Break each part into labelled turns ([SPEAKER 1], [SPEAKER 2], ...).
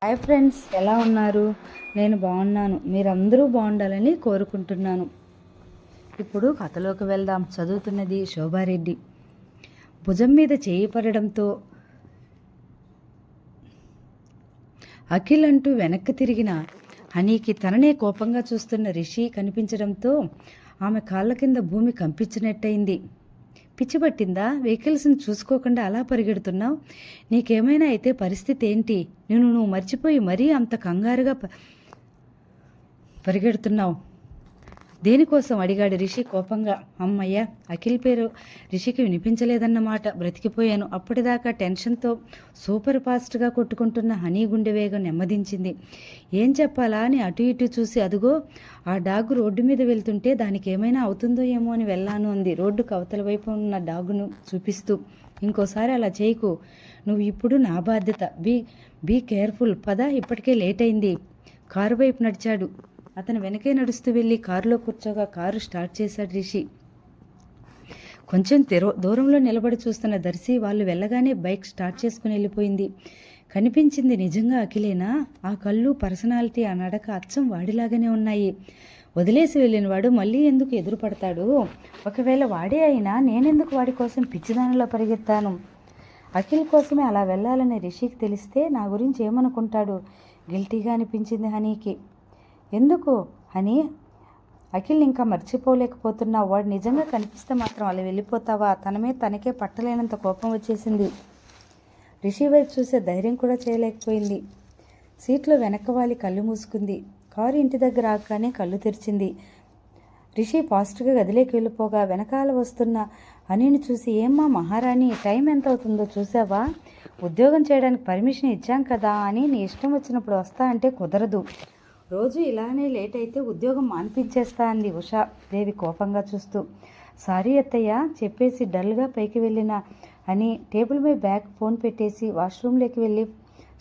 [SPEAKER 1] Hi friends, ఎలా ఉన్నారు? నేను బాగున్నాను. మీరందరూ బాగుండాలని కోరుకుంటున్నాను. ఇప్పుడు కథలోకి వెళ్దాం. చదువుతున్నది శోభారెడ్డి. భుజం మీద చేయి పడడంతో అఖిల్ అంటూ వెనక్కి తిరిగిన హనీకి తననే కోపంగా చూస్తున్న రిషి కనిపించడంతో ఆమె కాళ్ళ కింద భూమి కంపించినట్టయింది. పిచ్చి పట్టిందా? వెహికల్స్ని చూసుకోకుండా అలా పరిగెడుతున్నావు? నీకేమైనా అయితే పరిస్థితి ఏంటి? నువ్వు మర్చిపోయి మరీ అంత కంగారుగా పరిగెడుతున్నావు దేనికోసం? అడిగాడు రిషి కోపంగా. అమ్మయ్య, అఖిల్ పేరు రిషికి వినిపించలేదన్నమాట. బ్రతికిపోయాను. అప్పటిదాకా టెన్షన్తో సూపర్ ఫాస్ట్గా కొట్టుకుంటున్న హనీ గుండె వేగం నెమ్మదించింది. ఏం చెప్పాలా అని అటు ఇటు చూసి, అదుగో ఆ డాగు రోడ్డు మీద వెళ్తుంటే దానికి ఏమైనా అవుతుందో ఏమో అని వెళ్ళాను అంది రోడ్డుకు అవతల వైపు ఉన్న డాగును చూపిస్తూ. ఇంకోసారి అలా చేయకు. నువ్వు ఇప్పుడు నా బాధ్యత. Be careful. పద, ఇప్పటికే లేట్ అయింది. కారు వైపు నడిచాడు. అతను వెనకే నడుస్తూ వెళ్ళి కారులో కూర్చోగా కారు స్టార్ట్ చేశాడు రిషి. కొంచెం దూరంలో నిలబడి చూస్తున్న దర్శి వాళ్ళు వెళ్ళగానే బైక్ స్టార్ట్ చేసుకుని వెళ్ళిపోయింది. కనిపించింది నిజంగా అఖిలేనా? ఆ కళ్ళు, పర్సనాలిటీ, ఆ నడక అచ్చం వాడిలాగానే ఉన్నాయి. వదిలేసి వెళ్ళినవాడు మళ్ళీ ఎందుకు ఎదురుపడతాడు? ఒకవేళ వాడే అయినా నేనెందుకు వాడి కోసం పిచ్చిదానిలో పరిగెత్తాను? అఖిల్ కోసమే అలా వెళ్ళాలని రిషికి తెలిస్తే నా గురించి ఏమనుకుంటాడు? గిల్టీగా అనిపించింది హనీకి. ఎందుకు హనీ? అఖిల్ ఇంకా మర్చిపోలేకపోతున్నావు. వాడు నిజంగా కనిపిస్తే మాత్రం అలా వెళ్ళిపోతావా? తనకే పట్టలేనంత కోపం వచ్చేసింది. రిషి వైపు చూసే ధైర్యం కూడా చేయలేకపోయింది. సీట్లో వెనక్కి వాలి కళ్ళు మూసుకుంది. కారు ఇంటి దగ్గర ఆగానే కళ్ళు తెరిచింది. రిషి ఫాస్ట్గా గదిలోకి వెళ్ళిపోగా వెనకాల వస్తున్న హనీని చూసి, ఏమ్మా మహారాణి, టైం ఎంత అవుతుందో చూసావా? ఉద్యోగం చేయడానికి పర్మిషన్ ఇచ్చాం కదా అని నీ ఇష్టం వచ్చినప్పుడు వస్తా అంటే కుదరదు. రోజు ఇలానే లేట్ అయితే ఉద్యోగం మాన్పించేస్తా అంది ఉషా దేవి కోపంగా చూస్తూ. సారీ అత్తయ్య చెప్పేసి డల్గా పైకి వెళ్ళిన అని టేబుల్ మీద బ్యాగ్ ఫోన్ పెట్టేసి వాష్రూమ్లోకి వెళ్ళి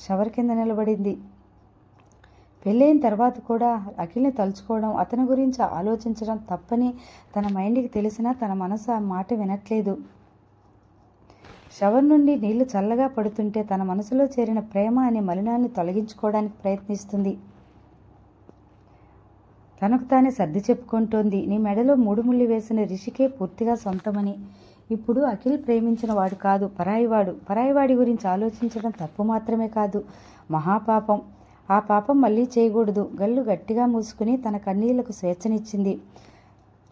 [SPEAKER 1] షవర్ కింద నిలబడింది. పెళ్ళైన తర్వాత కూడా అఖిల్ని తలుచుకోవడం, అతని గురించి ఆలోచించడం తప్పని తన మైండ్కి తెలిసినా తన మనసు ఆ మాట వినట్లేదు. షవర్ నుండి నీళ్లు చల్లగా పడుతుంటే తన మనసులో చేరిన ప్రేమ అనే మలినాన్ని తొలగించుకోవడానికి ప్రయత్నిస్తుంది. తనకు తానే సర్ది చెప్పుకుంటోంది. నీ మెడలో 3 ముళ్ళు వేసిన రిషికే పూర్తిగా సొంతమని. ఇప్పుడు అఖిల్ ప్రేమించిన వాడు కాదు, పరాయివాడు. పరాయివాడి గురించి ఆలోచించడం తప్పు మాత్రమే కాదు, మహాపాపం. ఆ పాపం మళ్ళీ చేయకూడదు. గళ్ళు గట్టిగా మూసుకుని తన కన్నీళ్లకు స్వేచ్ఛనిచ్చింది.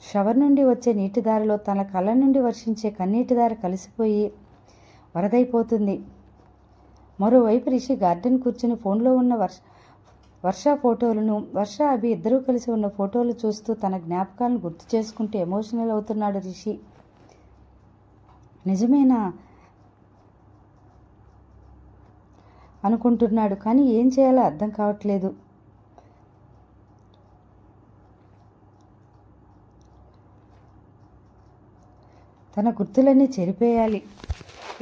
[SPEAKER 1] షవర్ నుండి వచ్చే నీటిదారిలో తన కళ్ళ నుండి వర్షించే కన్నీటిదారి కలిసిపోయి వరదైపోతుంది. మరోవైపు రిషి గార్డెన్ కూర్చుని ఫోన్లో ఉన్న వర్ష ఫోటోలను, వర్ష అభి ఇద్దరూ కలిసి ఉన్న ఫోటోలు చూస్తూ తన జ్ఞాపకాలను గుర్తు చేసుకుంటూ ఎమోషనల్ అవుతున్నాడు రిషి. నిజమేనా అనుకుంటున్నాడు, కానీ ఏం చేయాలో అర్థం కావట్లేదు. తన గుర్తులన్నీ చెరిపేయాలి.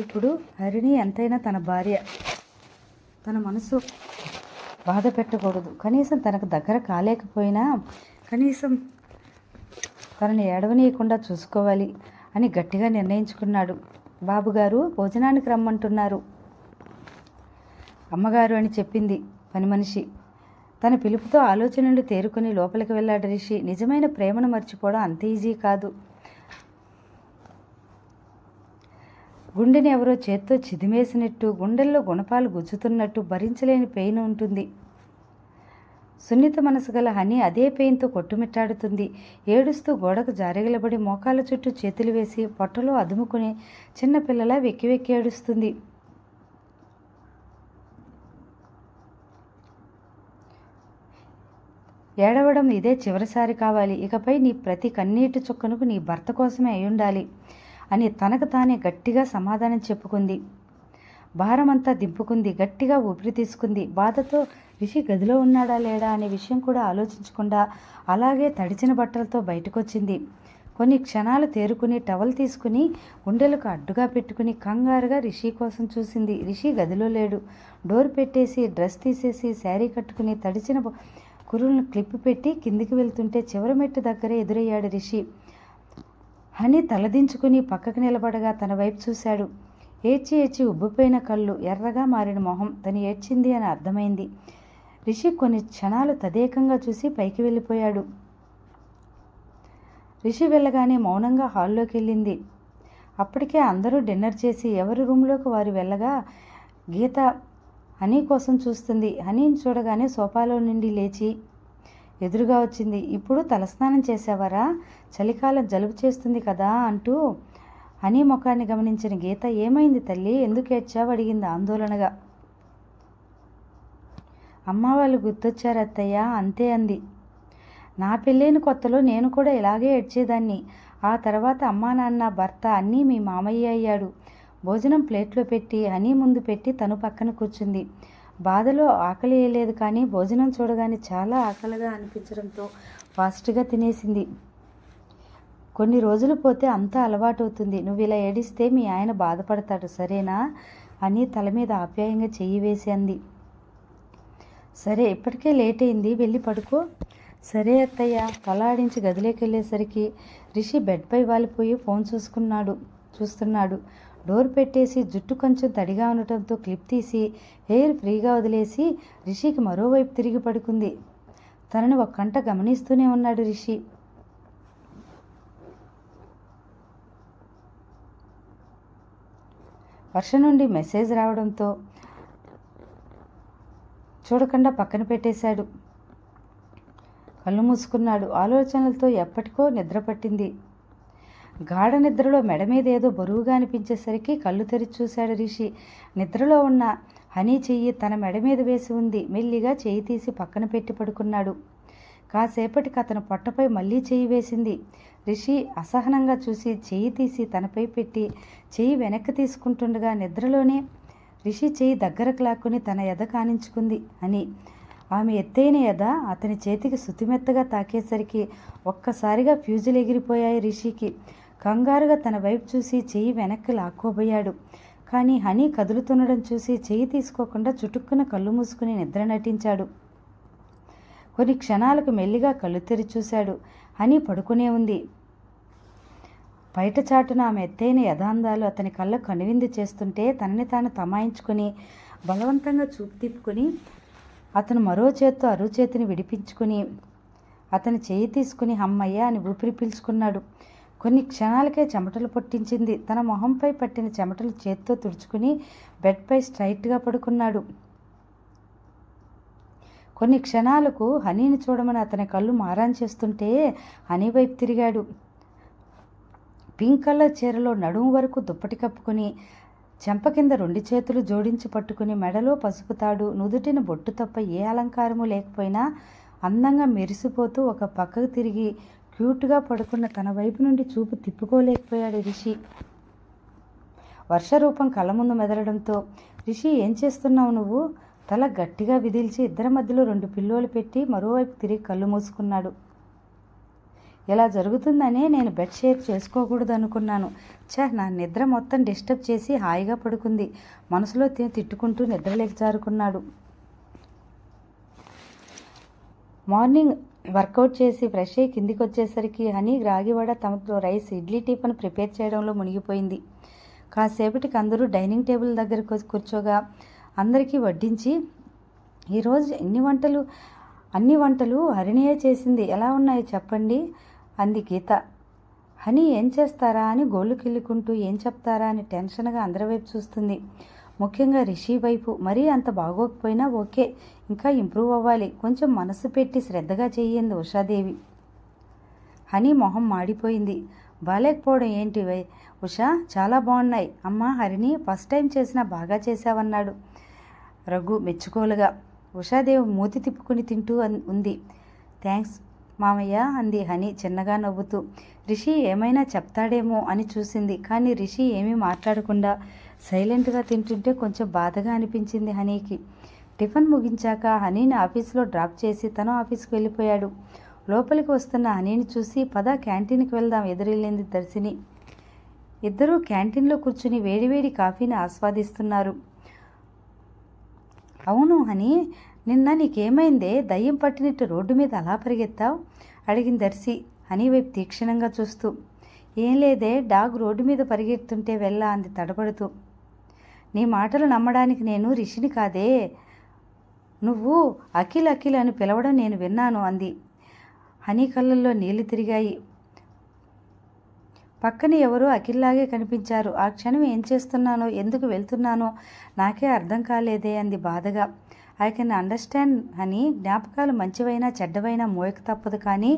[SPEAKER 1] ఇప్పుడు హరిణి ఎంతైనా తన భార్య. తన మనసు బాధ పెట్టకూడదు. కనీసం తనకు దగ్గర కాలేకపోయినా కనీసం తనని ఏడవనీయకుండా చూసుకోవాలి అని గట్టిగా నిర్ణయించుకున్నాడు. బాబుగారు భోజనానికి రమ్మంటున్నారు అమ్మగారు అని చెప్పింది పని మనిషి. తన పిలుపుతో ఆలోచన నుండి తేరుకుని లోపలికి వెళ్ళాడు రిషి. నిజమైన ప్రేమను మర్చిపోవడం అంత ఈజీ కాదు. గుండెని ఎవరో చేత్తో చిదిమేసినట్టు, గుండెల్లో గుణపాలు గుచ్చుతున్నట్టు భరించలేని పెయిన్ ఉంటుంది. సున్నిత మనసు గల హనీ అదే పెయిన్తో కొట్టుమిట్టాడుతుంది. ఏడుస్తూ గోడకు జారెగలబడి మోకాళ్ళ చుట్టూ చేతులు వేసి పొట్టలో అదుముకుని చిన్నపిల్లలా వెక్కి వెక్కి ఏడుస్తుంది. ఏడవడం ఇదే చివరిసారి కావాలి. ఇకపై నీ ప్రతి కన్నీటి చుక్కనుకు నీ భర్త కోసమే అయ్యుండాలి అని తనకు తానే గట్టిగా సమాధానం చెప్పుకుంది. భారమంతా దింపుకుంది. గట్టిగా ఊపిరి తీసుకుంది. బాధతో రిషి గదిలో ఉన్నాడా లేడా అనే విషయం కూడా ఆలోచించకుండా అలాగే తడిచిన బట్టలతో బయటకొచ్చింది. కొన్ని క్షణాలు తేరుకుని టవల్ తీసుకుని గుండెలకు అడ్డుగా పెట్టుకుని కంగారుగా రిషి కోసం చూసింది. రిషి గదిలో లేడు. డోర్ పెట్టేసి డ్రెస్ తీసేసి శారీ కట్టుకుని తడిచిన కురులను క్లిప్ పెట్టి కిందికి వెళ్తుంటే చివరి మెట్టు దగ్గరే ఎదురయ్యాడు రిషి. హనీ తలదించుకుని పక్కకు నిలబడగా తన వైపు చూశాడు. ఏడ్చి ఏడ్చి ఉబ్బిపోయిన కళ్ళు, ఎర్రగా మారిన మొహం. తను ఏడ్చింది అని అర్థమైంది. రిషి కొన్ని క్షణాలు తదేకంగా చూసి పైకి వెళ్ళిపోయాడు. రిషి వెళ్ళగానే మౌనంగా హాల్లోకి వెళ్ళింది. అప్పటికే అందరూ డిన్నర్ చేసి ఎవరి రూమ్లోకి వారు వెళ్ళగా గీత హనీ కోసం చూస్తుంది. హనీని చూడగానే సోఫాలో నుండి లేచి ఎదురుగా వచ్చింది. ఇప్పుడు తలస్నానం చేసావరా? చలికాలం జలుబు చేస్తుంది కదా అంటూ హనీ ముఖాన్ని గమనించిన గీత, ఏమైంది తల్లి, ఎందుకు ఏడ్చావు అడిగింది ఆందోళనగా. అమ్మ వాళ్ళు గుర్తొచ్చారు అత్తయ్య, అంతే అంది. నా పెళ్ళైన కొత్తలో నేను కూడా ఇలాగే ఏడ్చేదాన్ని. ఆ తర్వాత అమ్మా నాన్న, భర్త అన్నీ మీ మామయ్య అయ్యాడు. భోజనం ప్లేట్లో పెట్టి హనీ ముందు పెట్టి తను పక్కన కూర్చుంది. బాధలో ఆకలి వేయలేదు, కానీ భోజనం చూడగానే చాలా ఆకలిగా అనిపించడంతో ఫాస్ట్గా తినేసింది. కొన్ని రోజులు పోతే అంతా అలవాటవుతుంది. నువ్వు ఇలా ఏడిస్తే మీ ఆయన బాధపడతాడు, సరేనా అని తల మీద ఆప్యాయంగా చెయ్యి వేసి అంది. సరే, ఇప్పటికే లేట్ అయింది, వెళ్ళి పడుకో. సరే అత్తయ్య. తలాడించి గదిలోకి వెళ్ళేసరికి రిషి బెడ్పై వాలిపోయి ఫోన్ చూస్తున్నాడు. డోర్ పెట్టేసి జుట్టు కొంచెం తడిగా ఉండటంతో క్లిప్ తీసి హెయిర్ ఫ్రీగా వదిలేసి రిషికి మరోవైపు తిరిగి పడుకుంది. తనని ఒక కంట గమనిస్తూనే ఉన్నాడు రిషి. వర్ష నుండి మెసేజ్ రావడంతో చూడకుండా పక్కన పెట్టేశాడు. కళ్ళు మూసుకున్నాడు. ఆలోచనలతో ఎప్పటికో నిద్ర పట్టింది. గాఢ నిద్రలో మెడ మీద ఏదో బరువుగా అనిపించేసరికి కళ్ళు తెరిచి చూశాడు రిషి. నిద్రలో ఉన్న హనీ చెయ్యి తన మెడ మీద వేసి ఉంది. మెల్లిగా చెయ్యి తీసి పక్కన పెట్టి పడుకున్నాడు. కాసేపటికి అతను పొట్టపై మళ్ళీ చెయ్యి వేసింది. రిషి అసహనంగా చూసి చెయ్యి తీసి తనపై పెట్టి చెయ్యి వెనక్కి తీసుకుంటుండగా నిద్రలోనే రిషి చెయ్యి దగ్గరకు లాక్కుని తన ఎద కానించుకుంది అని. ఆమె ఎత్తైన ఎద అతని చేతికి శుతిమెత్తగా తాకేసరికి ఒక్కసారిగా ఫ్యూజులు ఎగిరిపోయాయి రిషికి. కంగారుగా తన వైపు చూసి చెయ్యి వెనక్కి లాక్కోబోయాడు. కానీ హనీ కదులుతుండడం చూసి చెయ్యి తీసుకోకుండా చుటుక్కున కళ్ళు మూసుకుని నిద్ర నటించాడు. కొన్ని క్షణాలకు మెల్లిగా కళ్ళు తెరిచి చూశాడు. హనీ పడుకునే ఉంది. బయట చాటున ఆమె ఎత్తైన యథాందాలు అతని కళ్ళ కనువిందు చేస్తుంటే తనని తాను తమాయించుకొని బలవంతంగా చూపు తిప్పుకొని అతను మరో చేత్తో అరుచేతిని విడిపించుకుని అతని చేయి తీసుకుని హమ్మయ్య అని ఊపిరి పీల్చుకున్నాడు. కొన్ని క్షణాలకే చెమటలు పొట్టించింది. తన మొహంపై పట్టిన చెమటలు చేత్తో తుడుచుకుని బెడ్పై స్ట్రైట్గా పడుకున్నాడు. కొన్ని క్షణాలకు హనీని చూడమని అతని కళ్ళు మారాన్ చేస్తుంటే హనీ వైపు తిరిగాడు. పింక్ కలర్ చీరలో నడుము వరకు దుప్పటి కప్పుకొని చెంప కింద 2 చేతులు జోడించి పట్టుకుని మెడలో పసుపు తాడు, నుదుటిన బొట్టు తప్ప ఏ అలంకారము లేకపోయినా అందంగా మెరిసిపోతూ ఒక పక్కకు తిరిగి క్యూట్గా పడుకున్న తన వైపు నుండి చూపు తిప్పుకోలేకపోయాడు రిషి. వర్ష రూపం కళ్ళ ముందు మెదలడంతో, రిషి ఏం చేస్తున్నావు నువ్వు? తల గట్టిగా విదిల్చి ఇద్దరి మధ్యలో 2 పిల్లోలు పెట్టి మరోవైపు తిరిగి కళ్ళు మూసుకున్నాడు. ఇలా జరుగుతుందనే నేను బెడ్ షేర్ చేసుకోకూడదు అనుకున్నాను. నా నిద్ర మొత్తం డిస్టర్బ్ చేసి హాయిగా పడుకుంది. మనసులో తిట్టుకుంటూ నిద్రలేకి జారుకున్నాడు. మార్నింగ్ వర్కౌట్ చేసి ఫ్రెష్ అయ్యి కిందికి వచ్చేసరికి హనీ రాగివాడ తమతో రైస్, ఇడ్లీ, టిఫిన్ ప్రిపేర్ చేయడంలో మునిగిపోయింది. కాసేపటికి అందరూ డైనింగ్ టేబుల్ దగ్గరకు కూర్చోగా అందరికీ వడ్డించి, ఈరోజు అన్ని వంటలు హరిణియే చేసింది, ఎలా ఉన్నాయో చెప్పండి అంది గీత. హనీ ఏం చేస్తారా అని గోళ్ళు కిల్లుకుంటూ ఏం చెప్తారా అని టెన్షన్గా అందరి వైపు చూస్తుంది. ముఖ్యంగా రిషి వైపు. మరీ అంత బాగోకపోయినా ఓకే, ఇంకా ఇంప్రూవ్ అవ్వాలి, కొంచెం మనసు పెట్టి శ్రద్ధగా చెయ్యింది ఉషాదేవి. హనీ మొహం మాడిపోయింది. బాలేకపోవడం ఏంటి ఉషా, చాలా బాగున్నాయి. అమ్మ హరిణి, ఫస్ట్ టైం చేసినా బాగా చేశావన్నాడు రఘు మెచ్చుకోలుగా. ఉషాదేవి మూతి తిప్పుకుని తింటూ ఉంది. థ్యాంక్స్ మామయ్య అంది హనీ చిన్నగా నవ్వుతూ. రిషి ఏమైనా చెప్తాడేమో అని చూసింది, కానీ రిషి ఏమీ మాట్లాడకుండా సైలెంట్గా తింటుంటే కొంచెం బాధగా అనిపించింది హనీకి. టిఫిన్ ముగించాక హనీని ఆఫీస్లో డ్రాప్ చేసి తను ఆఫీస్కి వెళ్ళిపోయాడు. లోపలికి వస్తున్న హనీని చూసి పద క్యాంటీన్కి వెళ్దాం ఎదురెళ్ళింది దర్శిని. ఇద్దరూ క్యాంటీన్లో కూర్చుని వేడివేడి కాఫీని ఆస్వాదిస్తున్నారు. అవును హనీ, నిన్న నీకేమైందే, దయ్యం పట్టినట్టు రోడ్డు మీద అలా పరిగెత్తావు అడిగింది దర్శి హనీ వైపు తీక్షణంగా చూస్తూ. ఏం లేదే, డాగ్ రోడ్డు మీద పరిగెత్తుంటే వెళ్ళా అంది తడబడుతూ. నీ మాటలు నమ్మడానికి నేను రిషిని కాదే. నువ్వు అఖిల్ అఖిల్ అని పిలవడం నేను విన్నాను అంది. హనీ కళ్ళల్లో నీళ్లు తిరిగాయి. పక్కన ఎవరో అఖిల్లాగే కనిపించారు. ఆ క్షణం ఏం చేస్తున్నానో ఎందుకు వెళ్తున్నానో నాకే అర్థం కాలేదే అంది బాధగా. ఐ కెన్ అండర్స్టాండ్ అని, జ్ఞాపకాలు మంచివైనా చెడ్డవైనా మోయక తప్పదు, కానీ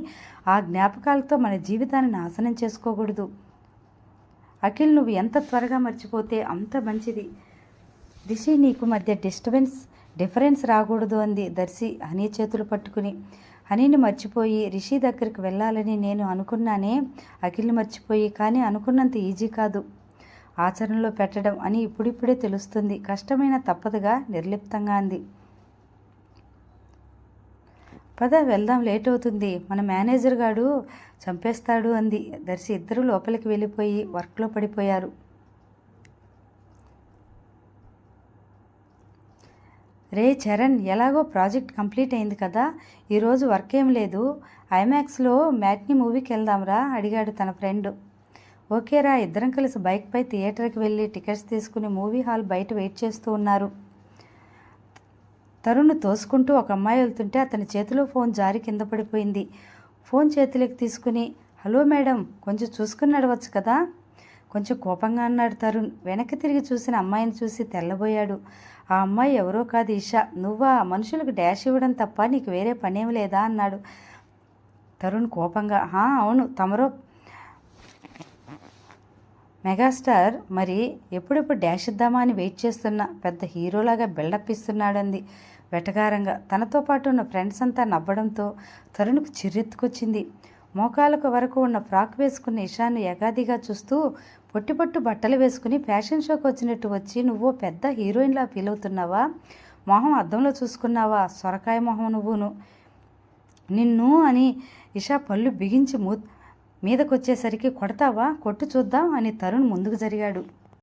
[SPEAKER 1] ఆ జ్ఞాపకాలతో మన జీవితాన్ని నాశనం చేసుకోకూడదు. అఖిల్, నువ్వు ఎంత త్వరగా మర్చిపోతే అంత మంచిది. రిషి, నీకు మధ్య డిఫరెన్స్ రాకూడదు అంది దర్శి హనీ చేతులు పట్టుకుని. హనీని మర్చిపోయి రిషి దగ్గరికి వెళ్ళాలని నేను అనుకున్నానే, అఖిల్ని మర్చిపోయి. కానీ అనుకున్నంత ఈజీ కాదు ఆచరణలో పెట్టడం అని ఇప్పుడిప్పుడే తెలుస్తుంది. కష్టమైన తప్పదుగా నిర్లిప్తంగా అంది. పద వెళ్దాం, లేట్ అవుతుంది, మన మేనేజర్ గాడు చంపేస్తాడు అంది దర్శి. ఇద్దరు లోపలికి వెళ్ళిపోయి వర్క్లో పడిపోయారు. రే చరణ్, ఎలాగో ప్రాజెక్ట్ కంప్లీట్ అయింది కదా, ఈరోజు వర్క్ ఏం లేదు, ఐమాక్స్లో మ్యాట్నీ మూవీకి వెళ్దాంరా అడిగాడు తన ఫ్రెండ్. ఓకేరా, ఇద్దరం కలిసి బైక్పై థియేటర్కి వెళ్ళి టికెట్స్ తీసుకుని మూవీ హాల్ బయట వెయిట్ చేస్తూ ఉన్నారు. తరుణ్ తోసుకుంటూ ఒక అమ్మాయి వెళ్తుంటే అతని చేతిలో ఫోన్ జారి కింద పడిపోయింది. ఫోన్ చేతిలోకి తీసుకుని, హలో మేడం, కొంచెం చూసుకుని నడవచ్చు కదా, కొంచెం కోపంగా అన్నాడు తరుణ్. వెనక్కి తిరిగి చూసిన అమ్మాయిని చూసి తెల్లబోయాడు. ఆ అమ్మాయి ఎవరో కాదు, ఇషా. నువ్వా? మనుషులకు డాష్ ఇవ్వడం తప్ప నీకు వేరే పనేం లేదా అన్నాడు తరుణ్ కోపంగా. అవును, తమరో మెగాస్టార్, మరి ఎప్పుడెప్పుడు డాష్ ఇద్దామా అని వెయిట్ చేస్తున్నా, పెద్ద హీరోలాగా బిల్డప్ ఇస్తున్నాడంది వెటకారంగా. తనతో పాటు ఉన్న ఫ్రెండ్స్ అంతా నవ్వడంతో తరుణ్కు చిర్రెత్తుకొచ్చింది. మోకాలకు వరకు ఉన్న ఫ్రాక్ వేసుకున్న ఇషాను యగాదిగా చూస్తూ, పొట్టిపట్టు బట్టలు వేసుకుని ఫ్యాషన్ షోకి వచ్చినట్టు వచ్చి నువ్వు పెద్ద హీరోయిన్లా ఫీల్ అవుతున్నావా? మొహం అద్దంలో చూసుకున్నావా? సొరకాయ మొహం నువ్వును. నిన్ను అని ఇషా పళ్ళు బిగించి మీదకొచ్చేసరికి, కొడతావా? కొట్టు చూద్దాం అని తరుణ్ ముందుకు జరిగాడు.